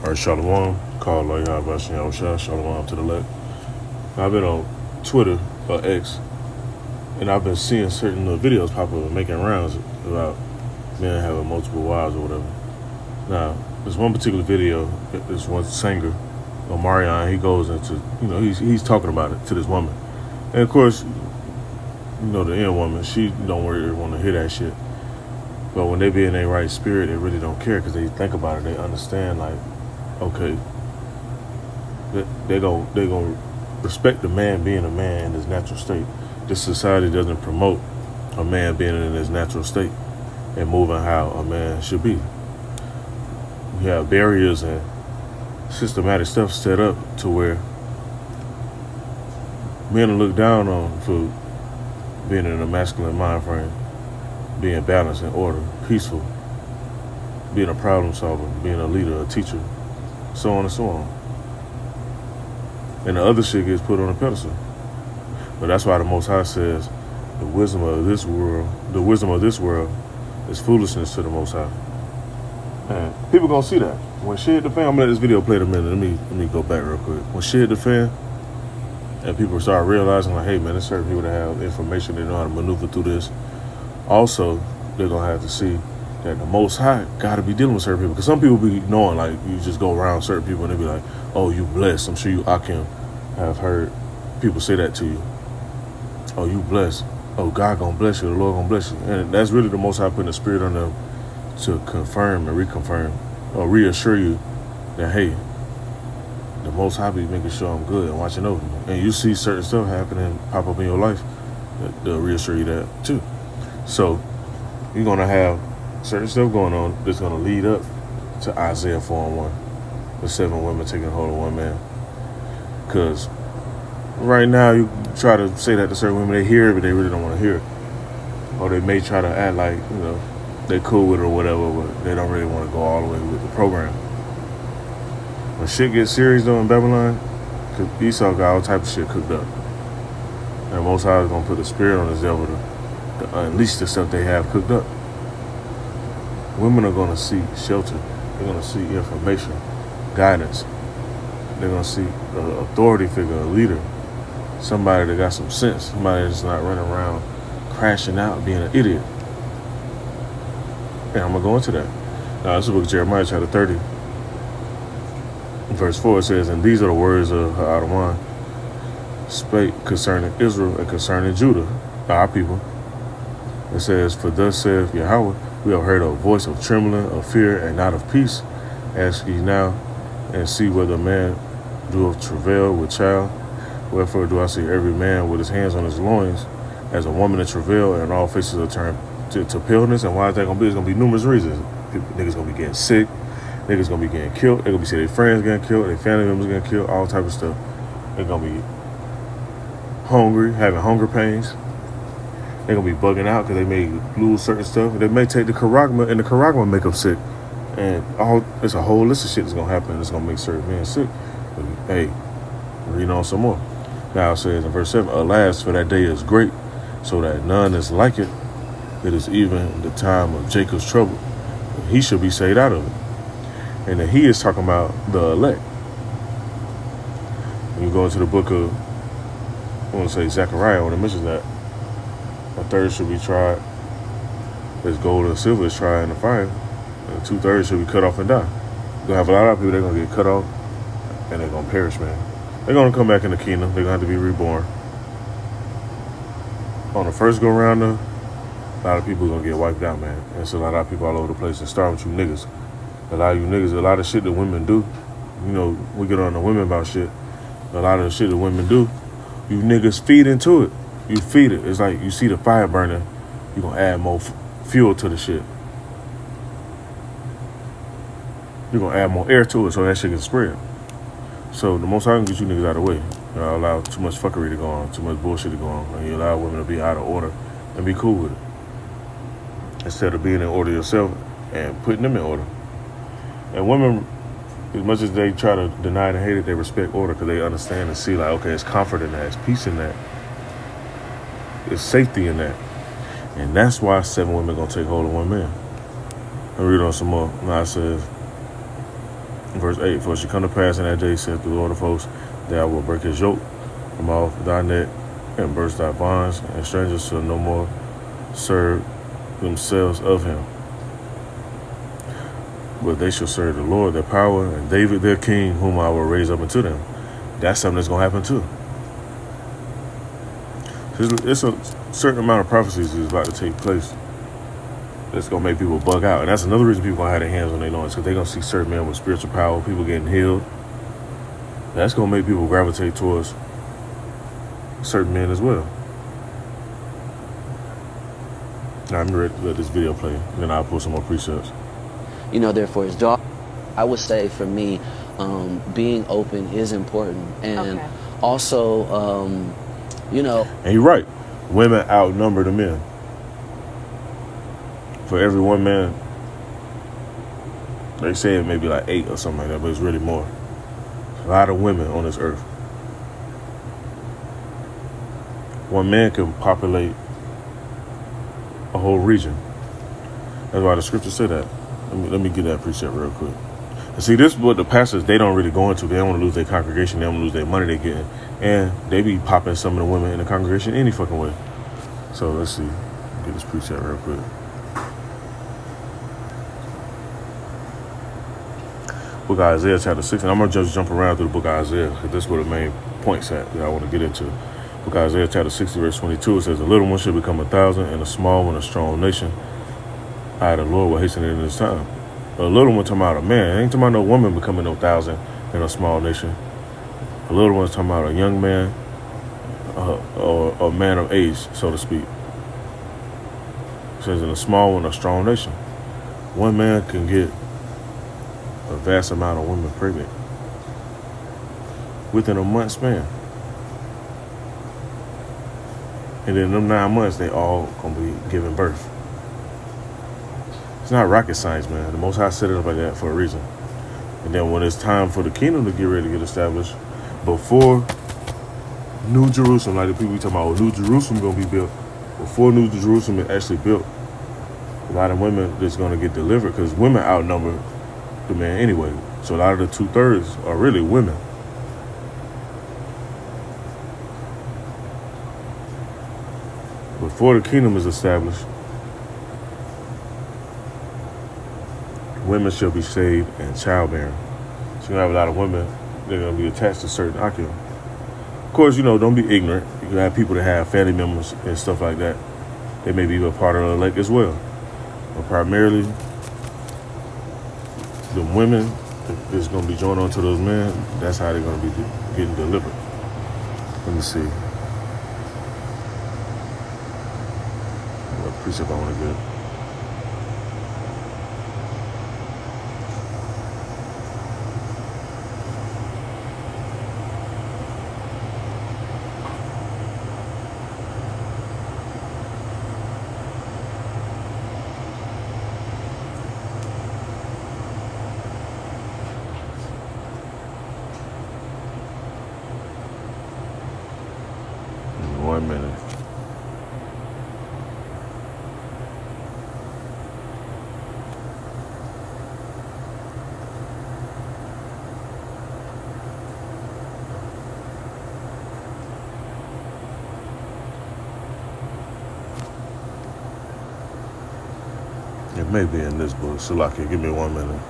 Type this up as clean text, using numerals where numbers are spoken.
Or Shalom, called like how about Shalom to the left. I've been on Twitter or X, and I've been seeing certain videos pop up and making rounds about men having multiple wives or whatever. Now, there's one particular video, this one singer, Omarion, he goes into, he's talking about it to this woman. And of course, the end woman, she don't really want to hear that shit. But when they be in their right spirit, they really don't care because they think about it. They understand, like, okay, they gonna respect the man being a man in his natural state. This society doesn't promote a man being in his natural state and moving how a man should be. We have barriers and systematic stuff set up to where men are looked down on for being in a masculine mind frame, being balanced and order, peaceful, being a problem solver, being a leader, a teacher, so on and so on. And the other shit gets put on a pedestal. But that's why the Most High says the wisdom of this world is foolishness to the Most High. Man, people gonna see that. When shit hit the fan, I'm gonna let this video play in a minute. Let me go back real quick. When shit hit the fan, and people start realizing, like, hey man, there's certain people that have information, they know how to maneuver through this. Also, they're gonna have to see that the Most High gotta be dealing with certain people. Because some people be knowing, like, you just go around certain people and they be like, oh, you blessed. I'm sure you, Akim, have heard people say that to you. Oh, you blessed. Oh, God gonna bless you. The Lord gonna bless you. And that's really the Most High putting the spirit on them to confirm and reconfirm or reassure you that, hey, the Most High be making sure I'm good and watching over me. And you see certain stuff happening, pop up in your life, they'll reassure you that too. So you're going to have certain stuff going on that's going to lead up to Isaiah 4:1, the 7 women taking hold of one man. Because right now you try to say that to certain women, they hear it, but they really don't want to hear it. Or they may try to act like, they cool with it or whatever, but they don't really want to go all the way with the program. When shit gets serious though in Babylon, Esau got all type of shit cooked up. And Most High is going to put the spirit on his devil to unleash the stuff they have cooked up. Women are going to seek shelter. They're going to seek information, guidance. They're going to seek an authority figure, a leader, somebody that got some sense, somebody that's not running around crashing out, being an idiot. And I'm going to go into that. Now, this is the book of Jeremiah, chapter 30. Verse 4 it says, and these are the words of Pt1 spake concerning Israel and concerning Judah, our people. It says, for thus saith Yahweh, we have heard a voice of trembling, of fear, and not of peace. Ask ye now, and see whether a man doeth travail with child. Wherefore do I see every man with his hands on his loins, as a woman in travail, and all faces are turned to paleness. And why is that going to be? It's going to be numerous reasons. Niggas going to be getting sick. Niggas going to be getting killed. They're going to be seeing their friends getting killed, their family members getting killed, all type of stuff. They're going to be hungry, having hunger pains. They're going to be bugging out because they may lose certain stuff. They may take the charagma, and the charagma make them sick. And it's a whole list of shit that's going to happen that's going to make certain men sick. But, hey, read on some more. Now it says in verse 7, alas, for that day is great, so that none is like it. It is even the time of Jacob's trouble. He should be saved out of it. And then he is talking about the elect. When you go into the book of, I want to say Zechariah, when it mentions that, a third should be tried as gold and silver is tried in the fire, and 2/3 should be cut off and die. You're going to have a lot of people, they're going to get cut off, and they're going to perish, man. They're going to come back in the kingdom. They're going to have to be reborn. On the first go-round, though, a lot of people are going to get wiped out, man. And it's a lot of people all over the place, and start with you niggas. A lot of you niggas, a lot of shit that women do, we get on the women about shit. A lot of the shit that women do, you niggas feed into it. You feed it. It's like you see the fire burning, you're going to add more fuel to the shit. You're going to add more air to it so that shit can spread. So the most I can get you niggas out of the way. You allow too much fuckery to go on, too much bullshit to go on. And you allow women to be out of order and be cool with it. Instead of being in order yourself and putting them in order. And women, as much as they try to deny and hate it, they respect order because they understand and see, like, okay, it's comfort in that, it's peace in that, it's safety in that. And that's why 7 women going to take hold of one man. I read on some more. Now it says, Verse 8, for it shall come to pass in that day, saith the Lord of hosts, that I will break his yoke from off thy neck, and burst thy bonds, and strangers shall no more serve themselves of him. But they shall serve the Lord their power, and David their king, whom I will raise up unto them. That's something that's going to happen too. It's a certain amount of prophecies is about to take place that's going to make people bug out. And that's another reason people going to have their hands on their loins, because they're going to see certain men with spiritual power, people getting healed. That's going to make people gravitate towards certain men as well. Now, I'm ready to let this video play, and then I'll pull some more precepts. Therefore his daughter. I would say for me, being open is important. And also, And you're right. Women outnumber the men. For every one man, they say it may be like 8 or something like that, but it's really more. A lot of women on this earth. One man can populate a whole region. That's why the scriptures say that. Let me get that precept real quick. And see, this is what the pastors, they don't really go into. They don't want to lose their congregation. They don't want to lose their money they're getting. And they be popping some of the women in the congregation any fucking way. So let's see. Get this precept real quick. Book of Isaiah chapter 6. And I'm going to just jump around through the book of Isaiah, because this is where the main points at that I want to get into. Book of Isaiah chapter 60 verse 22. It says, a little one shall become 1,000, and a small one a strong nation. I, the Lord, will hasten it in this time. A little one talking about a man. It ain't talking about no woman becoming 1,000 in a small nation. A little one's talking about a young man, or a man of age, so to speak. It says, in a small one, a strong nation. One man can get a vast amount of women pregnant within a month span. And then in them 9 months, they all gonna be giving birth. It's not rocket science, man. The Most High set it up like that for a reason. And then when it's time for the kingdom to get ready to get established, before New Jerusalem, like the people we talking about, New Jerusalem gonna be built, before New Jerusalem is actually built, a lot of women that's gonna get delivered, because women outnumber the man anyway. So a lot of the 2/3 are really women. Before the kingdom is established, women shall be saved and childbearing. So you're going to have a lot of women that are going to be attached to certain Akim. Of course, don't be ignorant. You can have people that have family members and stuff like that. They may be a part of the elect as well. But primarily, the women that's going to be joined on to those men, that's how they're going to be getting delivered. Let me see. What precept I want to get. In 1 minute. It may be in this book. Salaki, give me 1 minute.